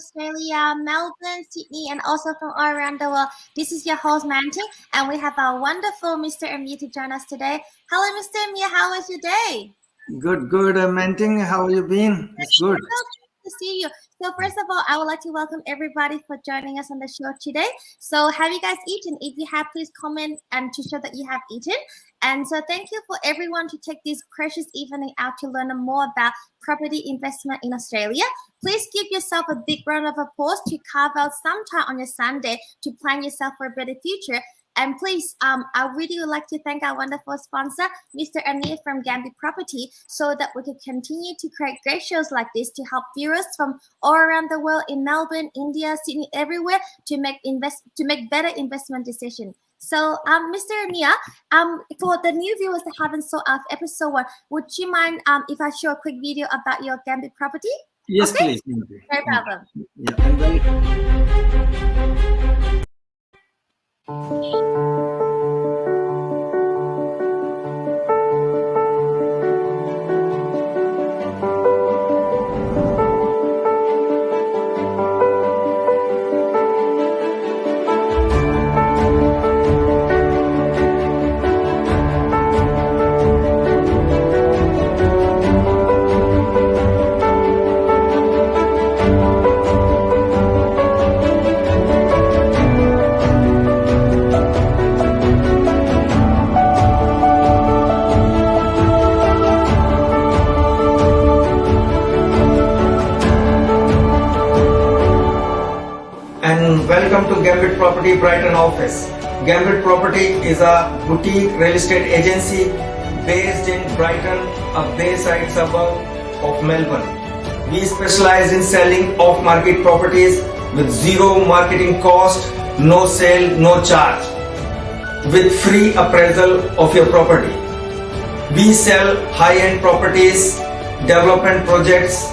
Australia, Melbourne, Sydney, and also from all around the world. This is your host, Manting, and we have our wonderful Mr. Amir to join us today. Hello, Mr. Amir. How was your day? Good, Manting. How have you been? It's good. To see you. So first of all, I would like to welcome everybody for joining us on the show today. So have you guys eaten? If you have, please comment and to show that you have eaten. And so thank you for everyone to take this precious evening out to learn more about property investment in Australia. Please give yourself a big round of applause to carve out some time on your Sunday to plan yourself for a better future. And please, I really would like to thank our wonderful sponsor, Mr. Amir from Gambit Property, so that we can continue to create great shows like this to help viewers from all around the world in Melbourne, India, Sydney, everywhere to make better investment decisions. So, Mr. Amir, for the new viewers that haven't saw our episode 1, would you mind if I show a quick video about your Gambit Property? Yes, okay? Please. No problem. Welcome to Gambit Property Brighton office. Gambit Property is a boutique real estate agency based in Brighton, a bayside suburb of Melbourne. We specialize in selling off-market properties with zero marketing cost, no sale, no charge, with free appraisal of your property. We sell high-end properties, development projects,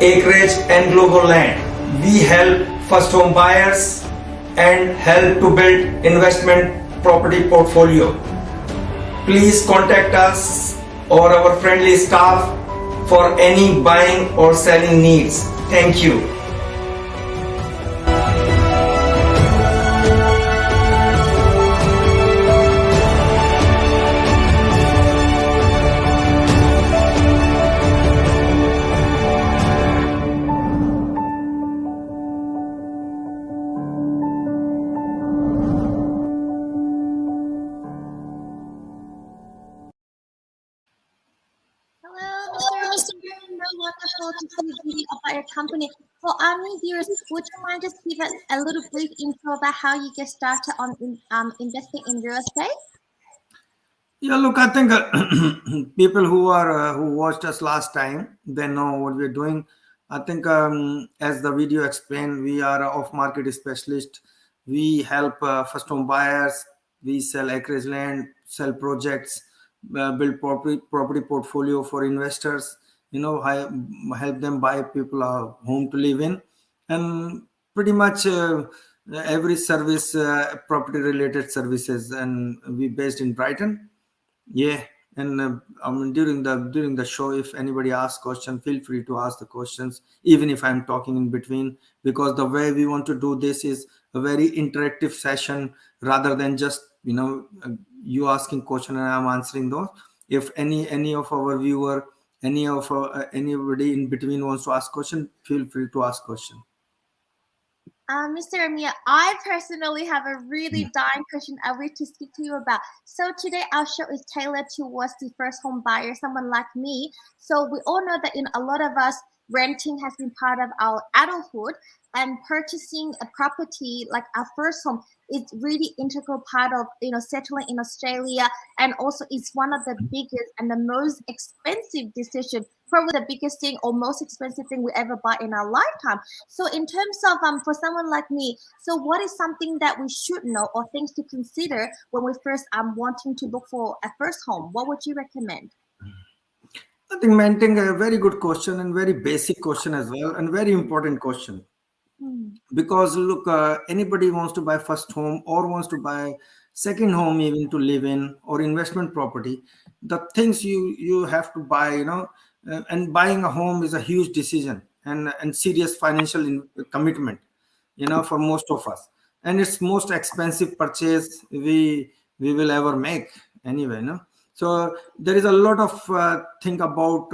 acreage and global land. We help first home buyers and help to build investment property portfolio. Please contact us or our friendly staff for any buying or selling needs. Thank you. Wonderful to see video about your company. For our new viewers, would you mind just give us a little brief intro about how you get started on investing in real estate? Yeah, look, I think people who watched us last time, they know what we're doing. I think as the video explained, we are an off-market specialist. We help first home buyers. We sell acreage land, sell projects, build property portfolio for investors. Help them buy people a home to live in, and pretty much every service, property related services, and we based in Brighton. Yeah, and during the show, if anybody asks question, feel free to ask the questions, even if I'm talking in between, because the way we want to do this is a very interactive session rather than just you asking question and I'm answering those. If any of our viewer, anybody in between wants to ask question, feel free to ask question. Mr. Amir, I personally have a really dying question I wish to speak to you about. So today our show is tailored towards the first home buyer, someone like me. So we all know that a lot of us, renting has been part of our adulthood, and purchasing a property like our first home is really integral part of settling in Australia, and also it's one of the biggest and the most expensive decision, probably the biggest thing or most expensive thing we ever buy in our lifetime. So in terms of for someone like me, so what is something that we should know or things to consider when we first wanting to look for a first home? What would you recommend? I think Manting, a very good question and very basic question as well, and very important question. Because look, anybody wants to buy first home or wants to buy second home, even to live in, or investment property, the things you have to buy, and buying a home is a huge decision. and serious financial commitment, for most of us. And it's most expensive purchase we will ever make anyway, so there is a lot of think about.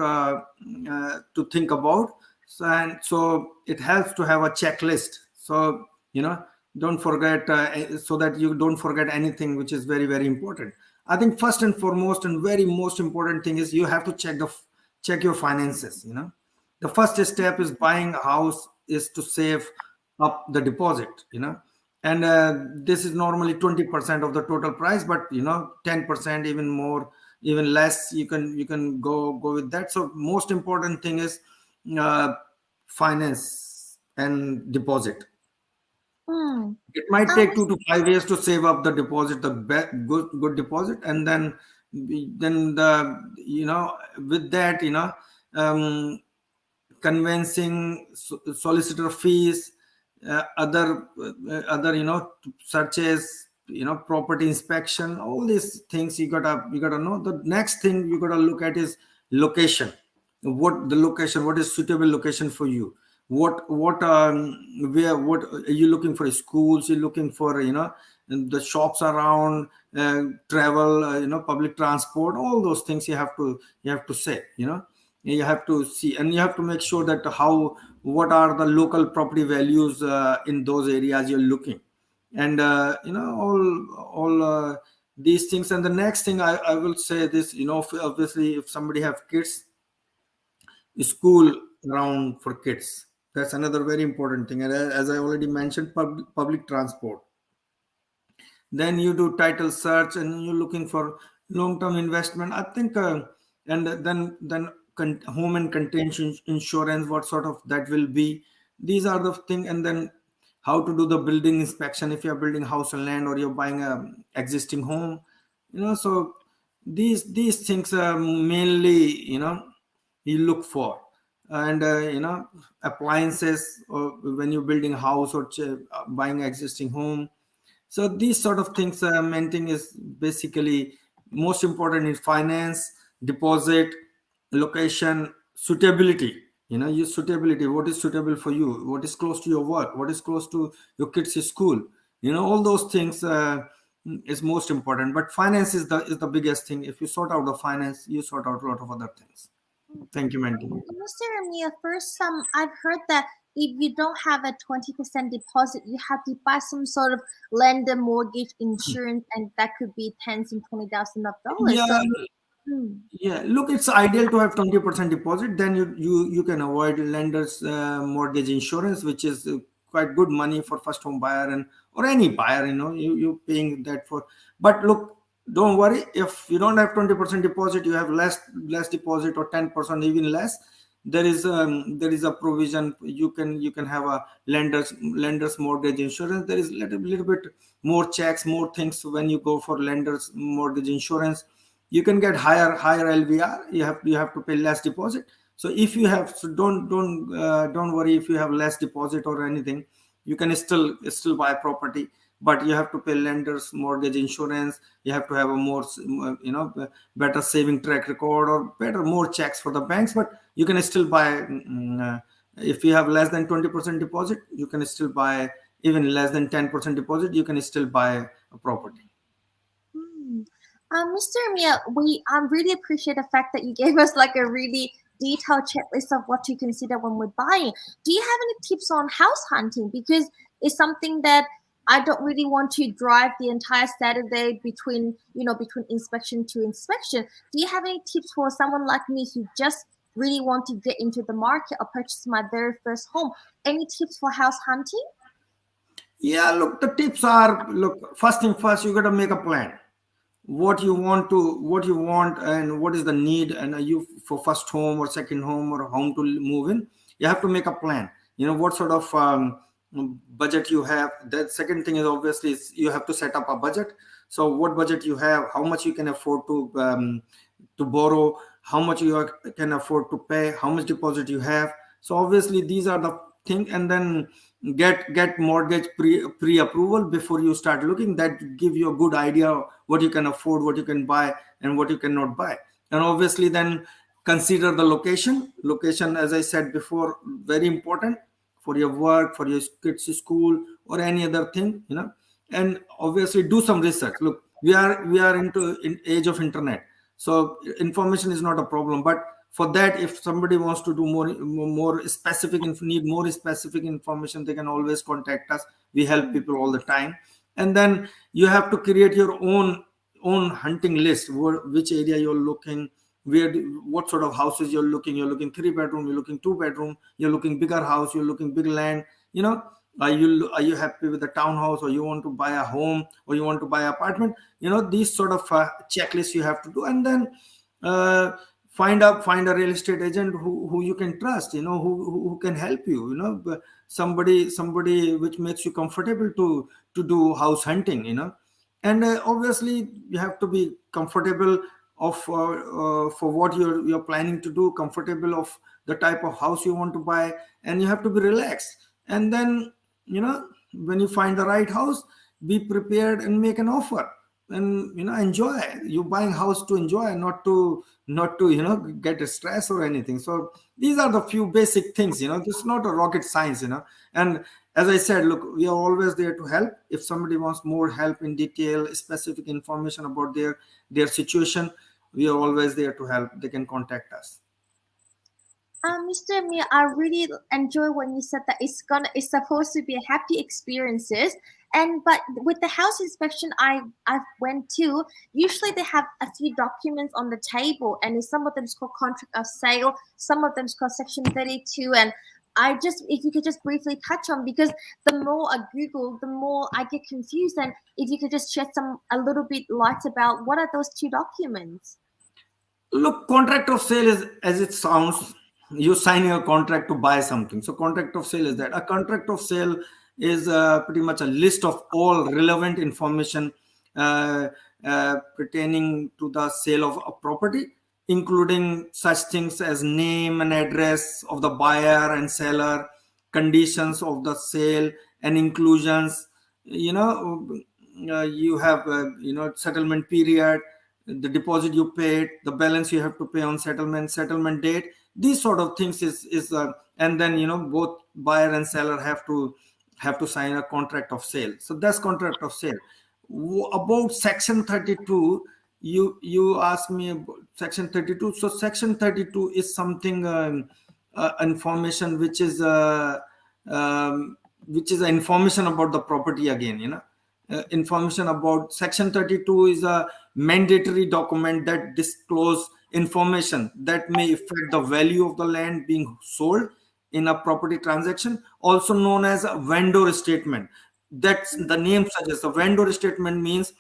So it helps to have a checklist, so don't forget, so that you don't forget anything which is very, very important. I think first and foremost and very most important thing is you have to check your finances. The first step is buying a house is to save up the deposit, and this is normally 20% of the total price, but 10%, even more, even less, you can go with that. So most important thing is uh, finance and deposit. Hmm. It might Um, take 2 to 5 years to save up the deposit, the good deposit, and then the with that, um, convincing, solicitor fees, other searches, property inspection, all these things you gotta know. The next thing you gotta look at is location. What is suitable location for you? What are you looking for? Schools, you're looking for, the shops around, travel, public transport, all those things you have to say, you have to see, and you have to make sure that what are the local property values in those areas you're looking, and all these things. And the next thing I will say this, obviously if somebody have kids, school around for kids, that's another very important thing. And as I already mentioned, public transport. Then you do title search and you're looking for long-term investment, I think. And then home and contention insurance, what sort of that will be. These are the thing. And then how to do the building inspection if you're building house and land, or you're buying a existing home, so these things are mainly, you look for. And appliances, or when you're building a house, or buying existing home. So these sort of things, maintaining is basically most important in finance, deposit, location, suitability. Your suitability. What is suitable for you? What is close to your work? What is close to your kids' school? All those things is most important. But finance is the biggest thing. If you sort out the finance, you sort out a lot of other things. Thank you, Mandy. Mr. Amir, first, I've heard that if you don't have a 20% deposit, you have to buy some sort of lender mortgage insurance, and that could be tens and $20,000. Yeah, So, hmm. yeah. Look, it's ideal to have 20% deposit. Then you can avoid lenders mortgage insurance, which is quite good money for first home buyer, and or any buyer. You paying that for. But look, don't worry if you don't have 20% deposit. You have less deposit, or 10%, even less. There is a provision. You can have a lenders mortgage insurance. There is little bit more checks, more things when you go for lenders mortgage insurance. You can get higher LVR. You have to pay less deposit. So if you have, so don't worry if you have less deposit or anything. You can still buy property, but you have to pay lenders mortgage insurance. You have to have a better saving track record, or more checks for the banks. But you can still buy, if you have less than 20% deposit, you can still buy. Even less than 10% deposit, you can still buy a property. Mr. Amir, I really appreciate the fact that you gave us like a really detailed checklist of what to consider when we're buying. Do you have any tips on house hunting? Because it's something that I don't really want to drive the entire Saturday between inspection to inspection. Do you have any tips for someone like me who just really want to get into the market or purchase my very first home? Any tips for house hunting? Yeah, look, the tips are, look, first thing first, you got to make a plan. What you want and what is the need, and you for first home or second home or home to move in. You have to make a plan. What sort of budget you have. The second thing is, obviously, you have to set up a budget. So what budget you have, how much you can afford to borrow, how much you can afford to pay, how much deposit you have. So obviously these are the thing. And then get mortgage pre-approval before you start looking. That give you a good idea of what you can afford, what you can buy, and what you cannot buy. And obviously then consider the location, as I said before, very important for your work, for your kids' school, or any other thing, and obviously do some research. Look, we are into in age of internet, so information is not a problem. But for that, if somebody wants to do more specific, need more specific information, they can always contact us. We help people all the time. And then you have to create your own hunting list, which area you're looking, what sort of houses you're looking. You're looking 3 bedroom, you're looking 2 bedroom, you're looking bigger house, you're looking big land. Are you happy with the townhouse, or you want to buy a home, or you want to buy an apartment? These sort of checklists you have to do. And then find a real estate agent who you can trust, who can help you, somebody which makes you comfortable to do house hunting. And obviously you have to be comfortable of for what you're planning to do, comfortable of the type of house you want to buy, and you have to be relaxed. And then when you find the right house, be prepared and make an offer, and enjoy. You buying house to enjoy, not to get a stress or anything. So these are the few basic things. This is not a rocket science. And as I said, look, we are always there to help. If somebody wants more help in detail, specific information about their situation, we are always there to help. They can contact us. Mr. Amir, I really enjoy when you said that it's supposed to be a happy experiences. But with the house inspection I've went to, usually they have a few documents on the table, and some of them is called contract of sale, some of them is called Section 32, and if you could just briefly touch on, because the more I Google, the more I get confused, and if you could just shed a little bit light about what are those two documents. Look, contract of sale is, as it sounds, you're signing a contract to buy something. So contract of sale is that. A contract of sale is pretty much a list of all relevant information pertaining to the sale of a property, including such things as name and address of the buyer and seller, conditions of the sale and inclusions. You have settlement period, the deposit you paid, the balance you have to pay on settlement date. These sort of things is and then both buyer and seller have to sign a contract of sale. So that's contract of sale. About Section 32, you asked me about Section 32. So Section 32 is something information which is information about the property again. Information about Section 32 is a mandatory document that disclose information that may affect the value of the land being sold in a property transaction, also known as a vendor statement. That's the name suggests. A vendor statement means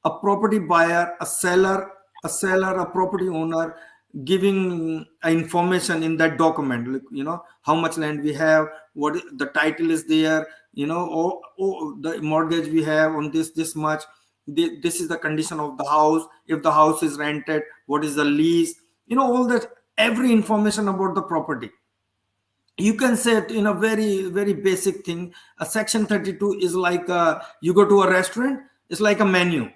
a property buyer, a seller, a property owner giving information in that document, like, how much land we have, what the title is there, or the mortgage we have on this much. This is the condition of the house. If the house is rented, what is the lease? All that, every information about the property. You can say it in a very, very basic thing. A Section 32 is like you go to a restaurant, it's like a menu.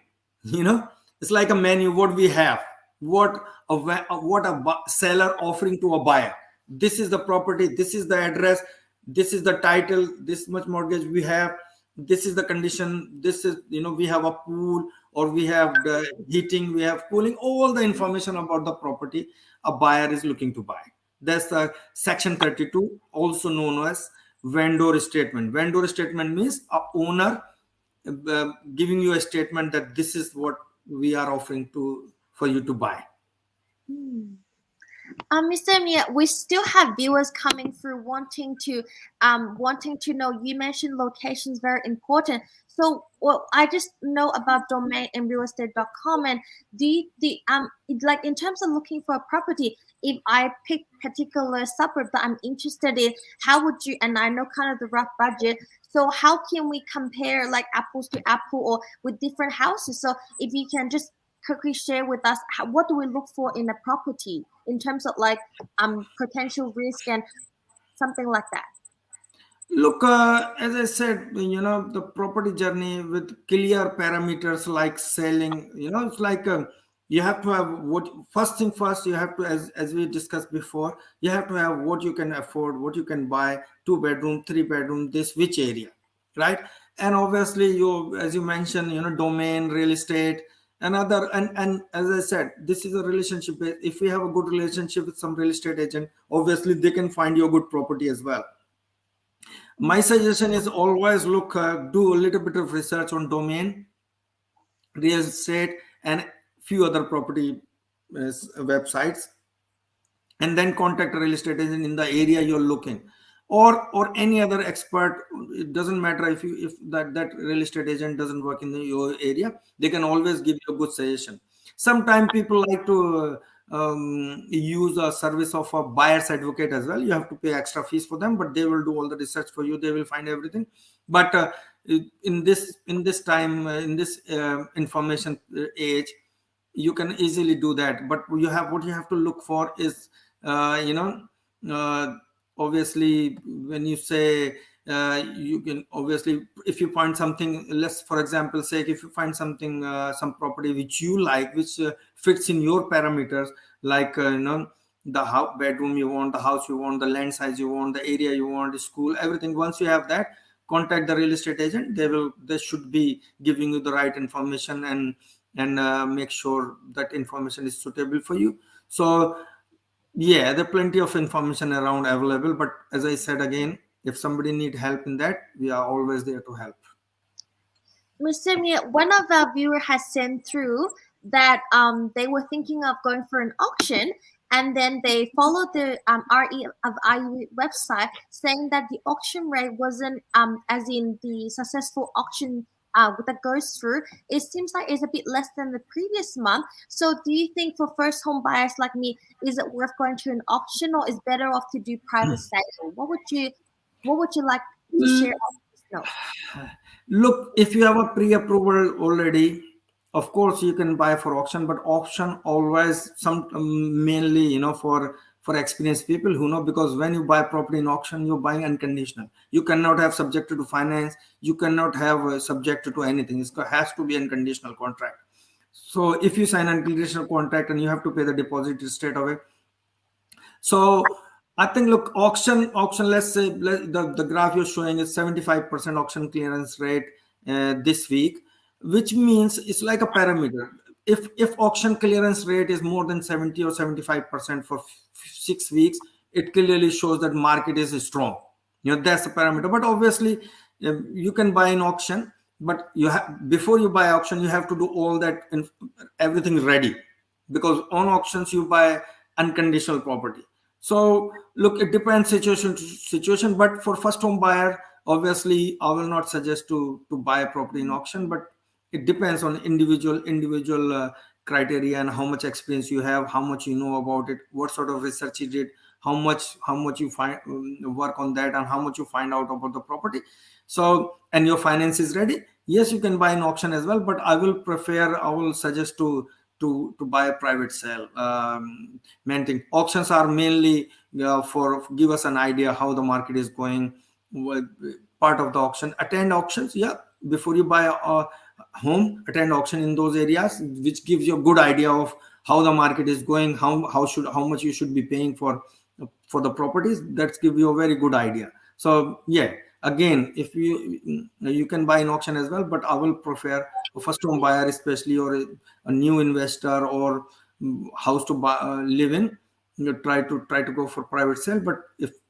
It's like a menu, what we have, what a seller offering to a buyer. This is the property, this is the address, this is the title, this much mortgage we have, this is the condition, this is, we have a pool, or we have the heating, we have cooling, all the information about the property a buyer is looking to buy. That's the Section 32, also known as vendor statement. Vendor statement means a owner giving you a statement that this is what we are offering for you to buy. Mr. Amir, we still have viewers coming through wanting to know. You mentioned locations very important. So, I just know about domain and realestate.com, and like in terms of looking for a property, if I pick particular suburb that I'm interested in, how would you? And I know kind of the rough budget. So how can we compare like apples to apple or with different houses? So if you can just quickly share with us, what do we look for in a property in terms of like potential risk and something like that? Look, as I said, the property journey with clear parameters like selling, it's like you have to have what first thing first, you have to, as we discussed before, you have to have what you can afford, what you can buy, 2 bedroom, 3 bedroom, this which area, right? And obviously you, as you mentioned, domain, real estate, another, and as I said, this is a relationship. If we have a good relationship with some real estate agent, obviously they can find you a good property as well. My suggestion is always look, do a little bit of research on domain, real estate, and few other property websites, and then contact a real estate agent in the area you're looking, or any other expert. It doesn't matter if that real estate agent doesn't work in your area, they can always give you a good suggestion. Sometimes people like to use a service of a buyer's advocate as well. You have to pay extra fees for them, but they will do all the research for you, they will find everything. But in this time, in this information age, you can easily do that. But what you have to look for is obviously, when you say you can, obviously, if you find something, let's for example say, if you find something, some property which you like, which fits in your parameters, like the bedroom you want, the house you want, the land size you want, the area you want, the school, everything. Once you have that, contact the real estate agent. They should be giving you the right information, and make sure that information is suitable for you. So yeah, there are plenty of information around available, but as I said again, if somebody need help in that, we are always there to help. Mr. Amir, one of our viewers has sent through that they were thinking of going for an auction, and then they followed the RE website, saying that the auction rate wasn't as in the successful auction that goes through. It seems like it's a bit less than the previous month. So do you think for first home buyers like me, is it worth going to an auction, or is better off to do private sale? What would you like to share on this note? Look, if you have a pre-approval already, of course you can buy for auction, but auction always mainly for experienced people who know, because when you buy property in auction, you're buying unconditional. You cannot have subjected to finance, you cannot have subjected to anything. It has to be unconditional contract. So if you sign unconditional contract, and you have to pay the deposit straight away. So I think, look, auction. Let's say the graph you're showing is 75% auction clearance rate this week, which means it's like a parameter. If auction clearance rate is more than 70 or 75% for 6 weeks, it clearly shows that market is strong. That's a parameter. But obviously, you can buy an auction, but before you buy auction, you have to do all that everything ready, because on auctions you buy unconditional property. So look, it depends situation to situation, but for first home buyer, obviously I will not suggest to buy a property in auction, but it depends on individual criteria, and how much experience you have, how much you know about it, what sort of research you did, how much you find work on that, and how much you find out about the property. So, and your finance is ready, yes, you can buy an auction as well, but I will suggest to buy a private sale. Main thing, auctions are mainly for give us an idea how the market is going. Part of the auction, attend auctions, before you buy a home, attend auction in those areas, which gives you a good idea of how the market is going, how much you should be paying for the properties. That gives you a very good idea. So again, if you can buy an auction as well, but I will prefer a first home buyer especially, or a new investor, or house to buy, live in, try to go for private sale. But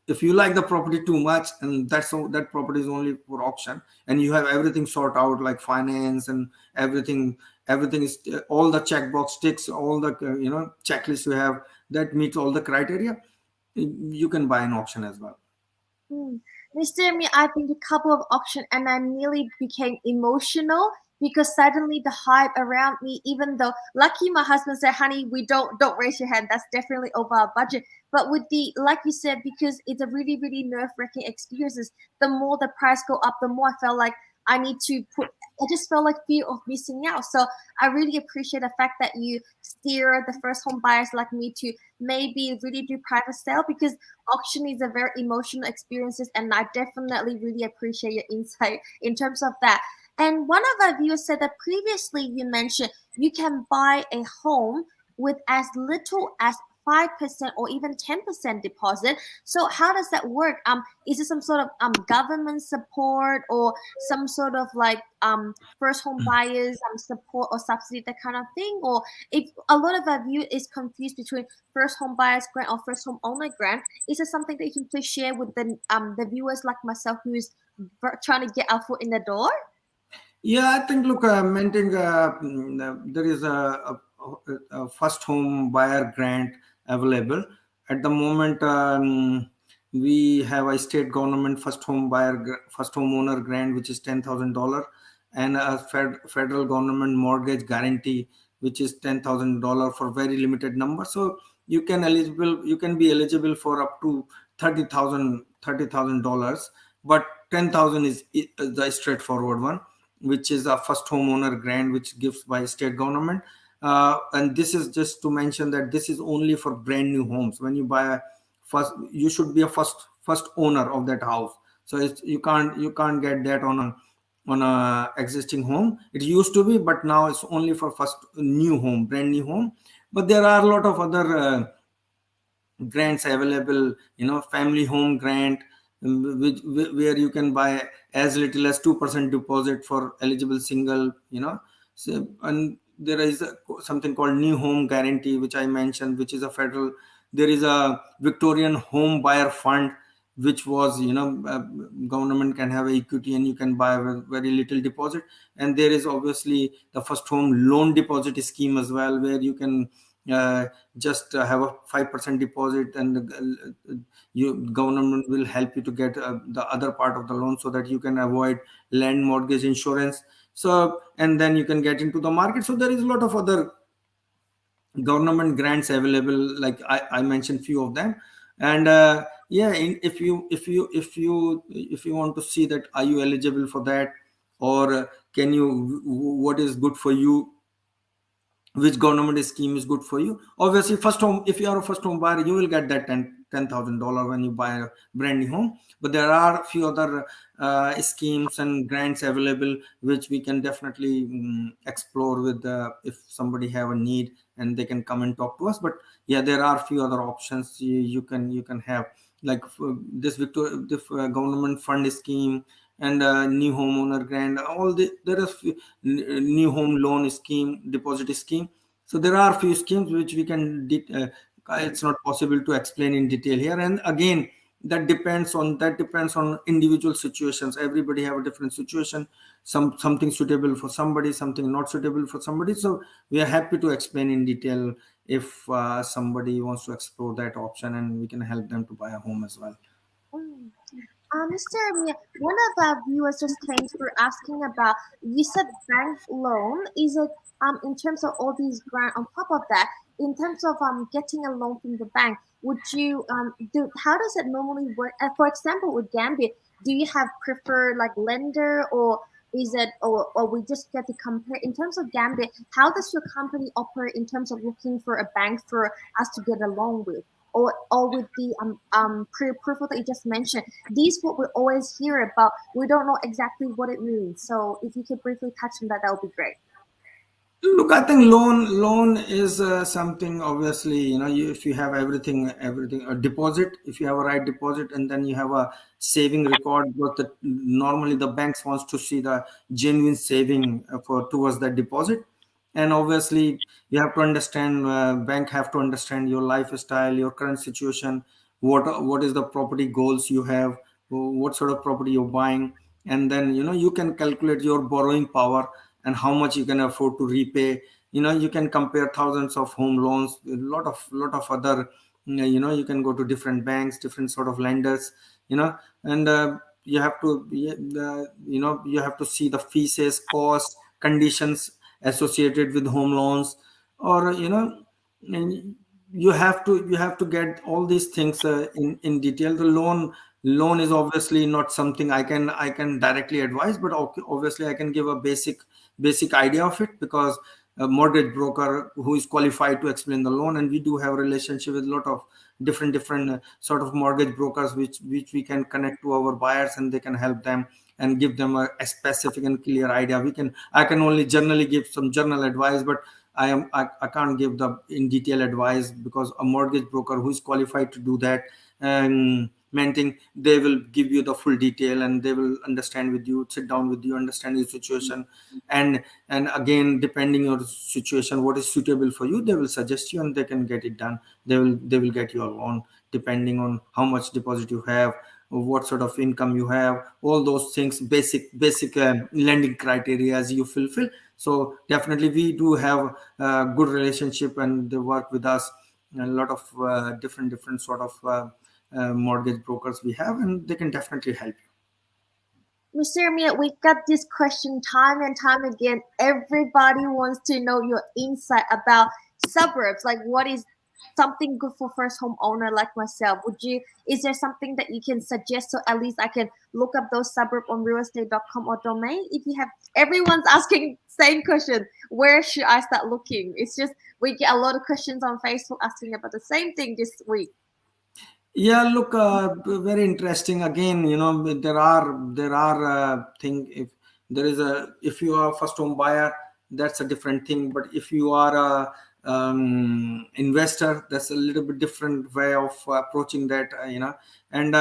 if you like the property too much, and that property is only for auction, and you have everything sorted out, like finance and everything is all the checkbox ticks, all the checklist you have that meets all the criteria, you can buy an auction as well. Mr. Amir, I've been to a couple of auctions, and I nearly became emotional, because suddenly the hype around me, even though lucky my husband said, honey, we don't raise your hand, that's definitely over our budget. But with the, like you said, because it's a really, really nerve-wracking experiences, the more the price go up, the more I felt like I just felt like fear of missing out. So I really appreciate the fact that you steer the first home buyers like me to maybe really do private sale, because auction is a very emotional experiences, and I definitely really appreciate your insight in terms of that. And one of our viewers said that previously you mentioned you can buy a home with as little as 5% or even 10% deposit. So how does that work? Is it some sort of government support or some sort of like first home buyers support or subsidy, that kind of thing? Or if a lot of our view is confused between first home buyers grant or first home owner grant, is it something that you can please share with the viewers like myself who is trying to get our foot in the door? Yeah, I think, look, Menting, there is a first home buyer grant available. At the moment, we have a state government first home owner grant, which is $10,000, and a federal government mortgage guarantee, which is $10,000 for very limited number. So you can be eligible for up to $30,000, but 10,000 is the straightforward one, which is a first homeowner grant, which gives by state government. And this is just to mention that this is only for brand new homes. When you buy a first, you should be a first owner of that house. So you can't get that on a existing home. It used to be, but now it's only for first new home, brand new home. But there are a lot of other grants available, family home grant, where you can buy as little as 2% deposit for eligible single, so, and there is something called new home guarantee, which I mentioned, which is a federal. There is a Victorian home buyer fund, which was, government can have equity and you can buy with very little deposit. And there is obviously the first home loan deposit scheme as well, where you can just have a 5% deposit, and government will help you to get the other part of the loan, so that you can avoid land mortgage insurance. So, and then you can get into the market. So there is a lot of other government grants available, like I mentioned few of them. And yeah, if you want to see that, are you eligible for that, or can you, what is good for you, which government scheme is good for you. Obviously, first home, if you are a first home buyer, you will get that $10,000 when you buy a brand new home. But there are a few other schemes and grants available, which we can definitely explore with if somebody have a need, and they can come and talk to us. But yeah, there are a few other options you can have, like this government fund scheme, and new homeowner grant. There is new home loan scheme, deposit scheme. So there are few schemes which we can it's not possible to explain in detail here. And again, that depends on individual situations. Everybody have a different situation. Something suitable for somebody, something not suitable for somebody. So we are happy to explain in detail if somebody wants to explore that option, and we can help them to buy a home as well. Mr. Amir, one of our viewers just claims for asking about, you said bank loan. Is it in terms of all these grant on top of that, in terms of getting a loan from the bank, would you how does it normally work? For example, with Gambit, do you have preferred like lender, or is it, or we just get to compare in terms of Gambit? How does your company operate in terms of looking for a bank for us to get a loan with? Or with the pre-approval that you just mentioned, these what we always hear about. We don't know exactly what it means. So if you could briefly touch on that, that would be great. Look, I think loan is something, obviously, if you have everything, a deposit, if you have a right deposit, and then you have a saving record, but normally the banks wants to see the genuine saving towards that deposit. And obviously you have to understand, bank have to understand your lifestyle, your current situation, what is the property goals you have, what sort of property you're buying. And then you can calculate your borrowing power and how much you can afford to repay. You can compare thousands of home loans, a lot of other, you can go to different banks, different sort of lenders, and you have to you have to see the fees, costs, conditions associated with home loans, or and you have to get all these things in detail. The loan is obviously not something I can directly advise, but obviously I can give a basic idea of it, because a mortgage broker who is qualified to explain the loan, and we do have a relationship with a lot of different sort of mortgage brokers, which we can connect to our buyers, and they can help them and give them a specific and clear idea. I can only generally give some general advice, but I can't give the in detail advice, because a mortgage broker who is qualified to do that mentoring, they will give you the full detail, and they will understand with you, sit down with you, understand your situation, and again, depending your situation, what is suitable for you, they will suggest you and they can get it done. They will get you a loan depending on how much deposit you have, what sort of income you have, all those things, basic lending criteria as you fulfill. So definitely we do have a good relationship, and they work with us. A lot of different sort of mortgage brokers we have, and they can definitely help you. Mr. Amir, we got this question time and time again. Everybody wants to know your insight about suburbs. Like, what is something good for first home owner like myself? Is there something that you can suggest, so at least I can look up those suburb on realestate.com or domain? If you have, everyone's asking same question. Where should I start looking? It's just, we get a lot of questions on Facebook asking about the same thing this week. Yeah, look, very interesting. Again, there are thing. If you are a first home buyer, that's a different thing. But if you are a investor, that's a little bit different way of approaching that. And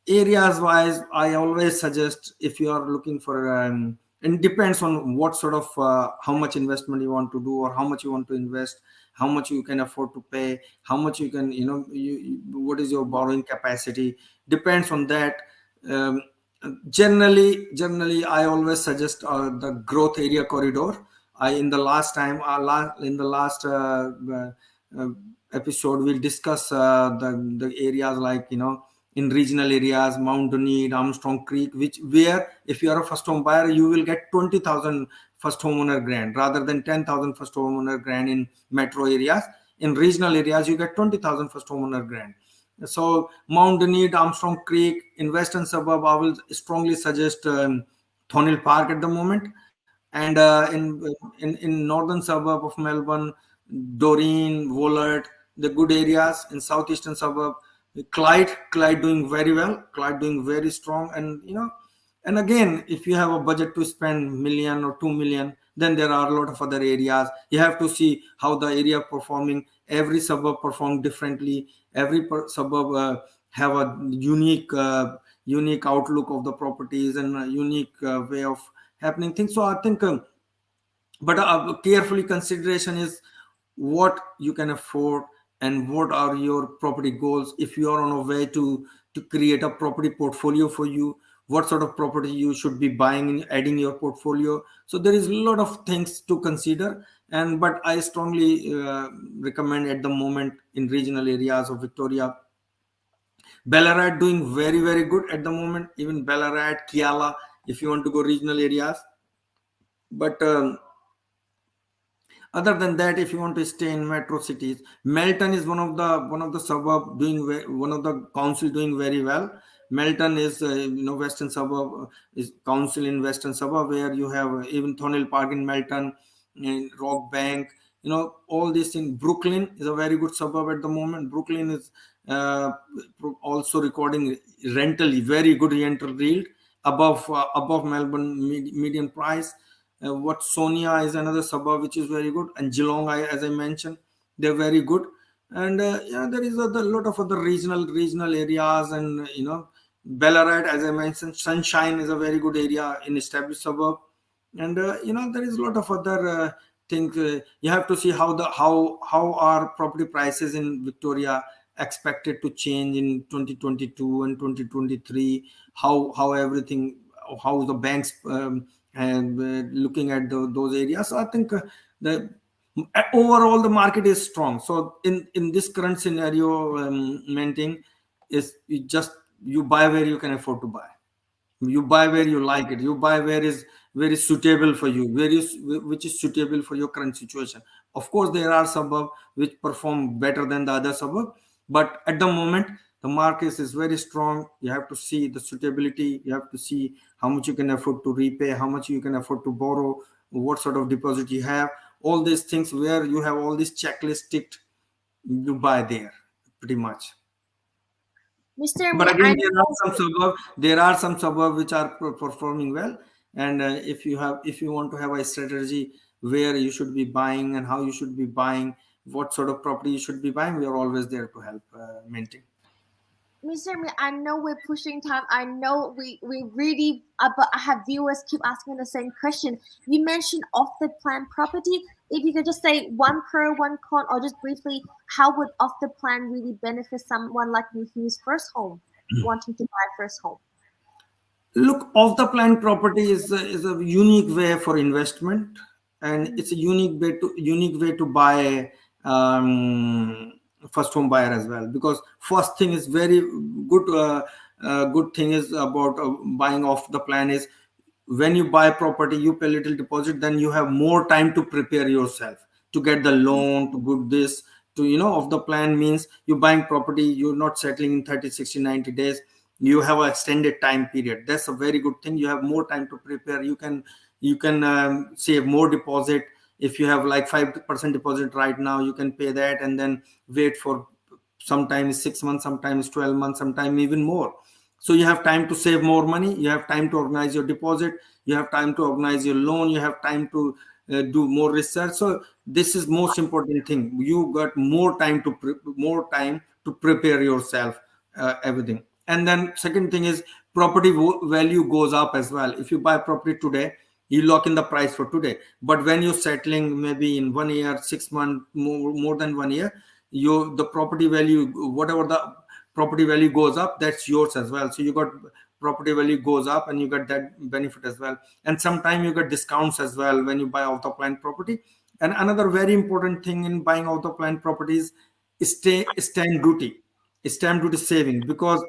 areas wise, I always suggest, if you are looking for and it depends on what sort of how much investment you want to do, or how much you want to invest, how much you can afford to pay, how much you can, what is your borrowing capacity, depends on that. um, generally I always suggest the growth area corridor. In the last time in the last uh, episode, we'll discuss the areas like, in regional areas, Mount Dunedin, Armstrong Creek, where if you are a first home buyer, you will get 20,000 first homeowner grant rather than 10,000 first homeowner grant in metro areas. In regional areas, you get 20,000 first homeowner grant. So Mount Dunedin, Armstrong Creek, in western suburb, I will strongly suggest Thornhill Park at the moment. And in northern suburb of Melbourne, Doreen, Wollert, the good areas. In southeastern suburb, Clyde doing very well, Clyde doing very strong. And and again, if you have a budget to spend million or 2 million, then there are a lot of other areas. You have to see how the area performing. Every suburb perform differently. Every suburb have a unique outlook of the properties, and a unique way of happening things. So I think but carefully consideration is what you can afford, and what are your property goals. If you are on a way to create a property portfolio for you, what sort of property you should be buying and adding your portfolio. So there is a lot of things to consider. And but I strongly recommend at the moment, in regional areas of Victoria, Ballarat doing very, very good at the moment. Even Ballarat, Kiala, if you want to go regional areas. But other than that, if you want to stay in metro cities, Melton is one of the suburb doing one of the council doing very well. Melton is western suburb, is council in western suburb, where you have even Thornhill Park in Melton, and Rock Bank. All these in Brooklyn is a very good suburb at the moment. Brooklyn is uh, also recording very good rental yield, above Melbourne median price. What Sonia is another suburb which is very good, and Geelong, as I mentioned, they're very good. And there is a lot of other regional areas. And Ballarat, as I mentioned, Sunshine is a very good area in established suburb. And there is a lot of other things. You have to see how are property prices in Victoria expected to change in 2022 and 2023. How everything, how the banks and looking at those areas. So I think the overall the market is strong. So in this current scenario, Maintain is you buy where you can afford to buy. You buy where you like it. You buy where is very suitable for you, which is suitable for your current situation. Of course, there are suburbs which perform better than the other suburb, but at the moment the market is very strong. You have to see the suitability. You have to see how much you can afford to repay, how much you can afford to borrow, what sort of deposit you have. All these things, where you have all these checklists ticked, you buy there pretty much. Mr. But Amir, again, there are some suburb which are performing well. And if you want to have a strategy where you should be buying and how you should be buying, what sort of property you should be buying, we are always there to help maintain. Mr. Amir, I know we're pushing time. I know we really, but I have viewers keep asking the same question. You mentioned off the plan property. If you could just say one pro, one con, or just briefly, how would off the plan really benefit someone like me who's first home, wanting to buy first home? Look, off the plan property is a unique way for investment, and it's a unique way to buy first home buyer as well. Because first thing is very good. Good thing is about buying off the plan is when you buy property, you pay a little deposit, then you have more time to prepare yourself to get the loan, to good this, to of the plan means you buying property, you're not settling in 30, 60, 90 days. You have an extended time period. That's a very good thing. You have more time to prepare. You can save more deposit. If you have like 5% deposit right now, you can pay that and then wait for sometimes 6 months, sometimes 12 months, sometimes even more. So you have time to save more money, you have time to organize your deposit, you have time to organize your loan, you have time to do more research. So this is most important thing. You got more time to prepare yourself, everything. And then second thing is property value goes up as well. If you buy property today, you lock in the price for today, but when you're settling maybe in 1 year, 6 months, more than 1 year, the property value, whatever the property value goes up, that's yours as well. So you got property value goes up and you get that benefit as well. And sometimes you get discounts as well when you buy out the plan property. And another very important thing in buying out the plan properties is stamp duty saving. Because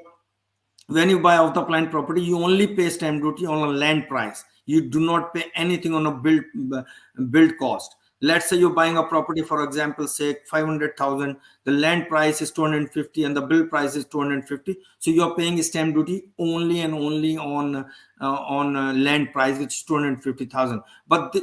when you buy off the plan property, you only pay stamp duty on a land price. You do not pay anything on a build cost. Let's say you're buying a property, for example, say 500,000. The land price is 250 and the build price is 250. So you're paying stamp duty only and only on land price, which is 250,000. But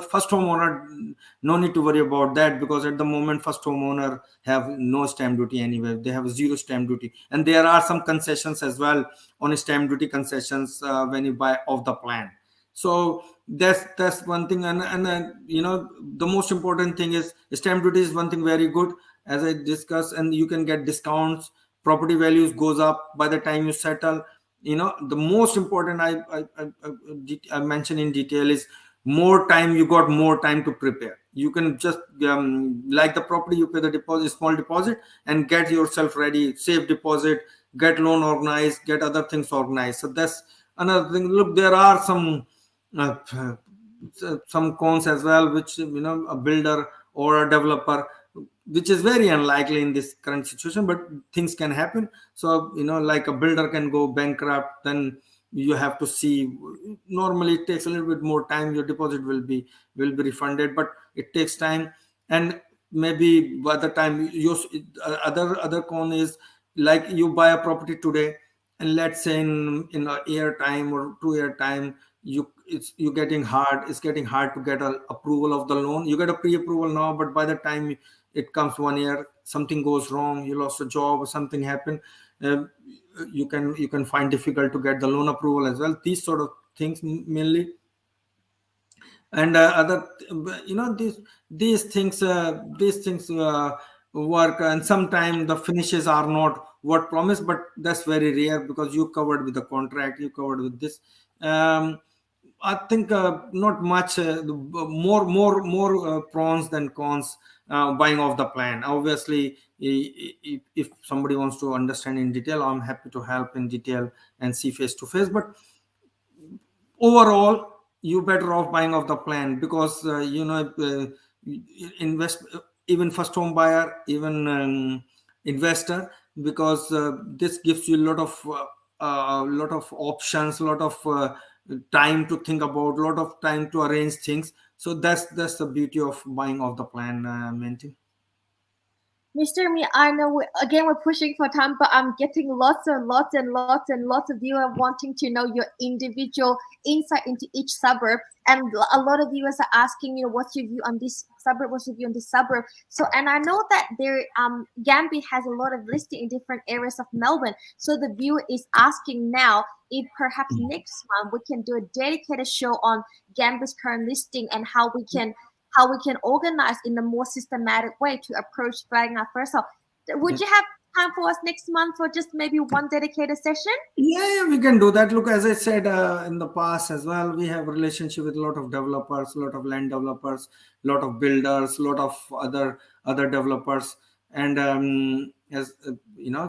first homeowner, no need to worry about that, because at the moment first homeowner have no stamp duty anywhere. They have zero stamp duty, and there are some concessions as well on stamp duty concessions when you buy off the plan. So that's one thing. And the most important thing is stamp duty is one thing very good, as I discussed, and you can get discounts. Property values goes up by the time you settle. The most important I mentioned in detail is more time. You got more time to prepare. You can just like the property, you pay the deposit, small deposit, and get yourself ready, save deposit, get loan organized, get other things organized. So that's another thing. Look, there are uh, some cons as well, which a builder or a developer, which is very unlikely in this current situation, but things can happen. So like a builder can go bankrupt, then you have to see. Normally it takes a little bit more time. Your deposit will be refunded, but it takes time. And maybe by the time you other con is, like, you buy a property today, and let's say in a year time or 2 year time, it's getting hard to get a approval of the loan. You get a pre-approval now, but by the time it comes 1 year, something goes wrong, you lost a job or something happened, uh, you can find difficult to get the loan approval as well. These sort of things mainly. And other these things work, and sometimes the finishes are not what promised, but that's very rare, because you covered with the contract, you covered with this. I think not much, more pros than cons buying off the plan. Obviously, if somebody wants to understand in detail, I'm happy to help in detail and see face to face. But overall, you better off buying off the plan, because invest, even first home buyer, even investor, because this gives you a lot of options, a lot of time to think about, a lot of time to arrange things. So that's the beauty of buying off the plan, Maintain. Mr. Me, I know again we're pushing for time, but I'm getting lots and lots and lots and lots of viewers wanting to know your individual insight into each suburb, and a lot of viewers are asking, what's your view on this suburb? What's your view on this suburb? So, and I know that Gambit has a lot of listing in different areas of Melbourne. So the viewer is asking now if perhaps next month we can do a dedicated show on Gambit's current listing and how we can organize in a more systematic way to approach buying our first house. Would you have time for us next month for just maybe one dedicated session? Yeah, we can do that. Look, as I said in the past as well, we have a relationship with a lot of developers, a lot of land developers, a lot of builders, a lot of other developers, and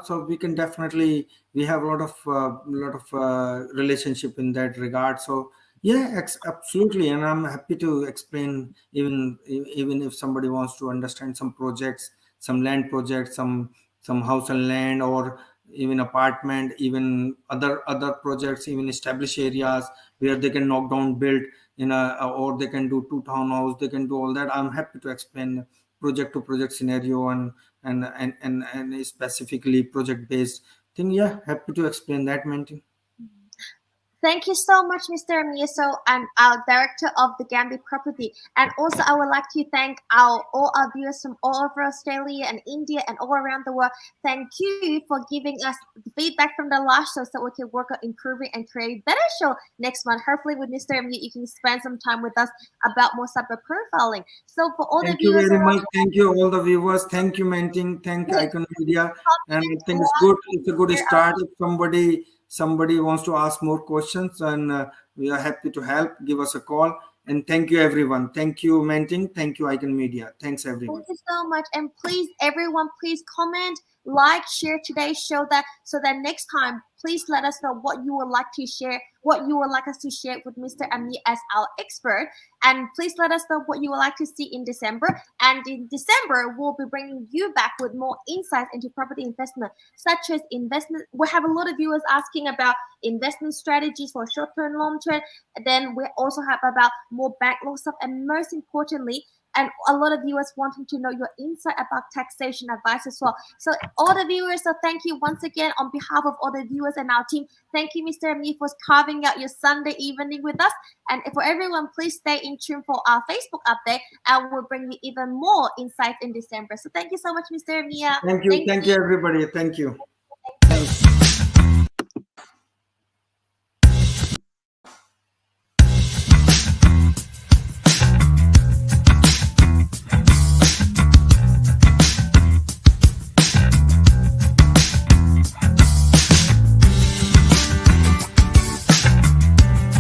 so we can definitely, we have a lot of relationship in that regard. So yeah, absolutely, and I'm happy to explain, even if somebody wants to understand some projects, some land projects, some house and land, or even apartment, even other projects, even established areas where they can knock down, build or they can do two townhouse, they can do all that. I'm happy to explain project to project scenario and specifically project based thing. Yeah, happy to explain that, Mantin. Thank you so much, Mr. Mieso, and our director of the Gambit property. And also, I would like to thank all our viewers from all over Australia and India and all around the world. Thank you for giving us feedback from the last show so we can work on improving and create better show next month. Hopefully, with Mr. Mie, you can spend some time with us about more suburb profiling. So for all Thank the you viewers, very much. Thank you all the viewers. Thank you, Mantin. Thank Icon Media. And I think it's good. It's a good start. If somebody wants to ask more questions, and we are happy to help. Give us a call. And thank you, everyone. Thank you, Mantin. Thank you, Icon Media. Thanks, everyone. Thank you so much. And please, everyone, please comment, like, share today's show so that next time, please let us know what you would like to share, what you would like us to share with Mr. Amir as our expert. And please let us know what you would like to see in December. And in December, we'll be bringing you back with more insights into property investment, such as investment. We have a lot of viewers asking about investment strategies for short-term, long-term. Then we also have about more backlog stuff. And most importantly, and a lot of viewers wanting to know your insight about taxation advice as well. So all the viewers, so thank you once again on behalf of all the viewers and our team. Thank you, Mr. Amir, for carving out your Sunday evening with us. And for everyone, please stay in tune for our Facebook update, and we'll bring you even more insights in December. So thank you so much, Mr. Amir. Thank you, everybody. Thank you.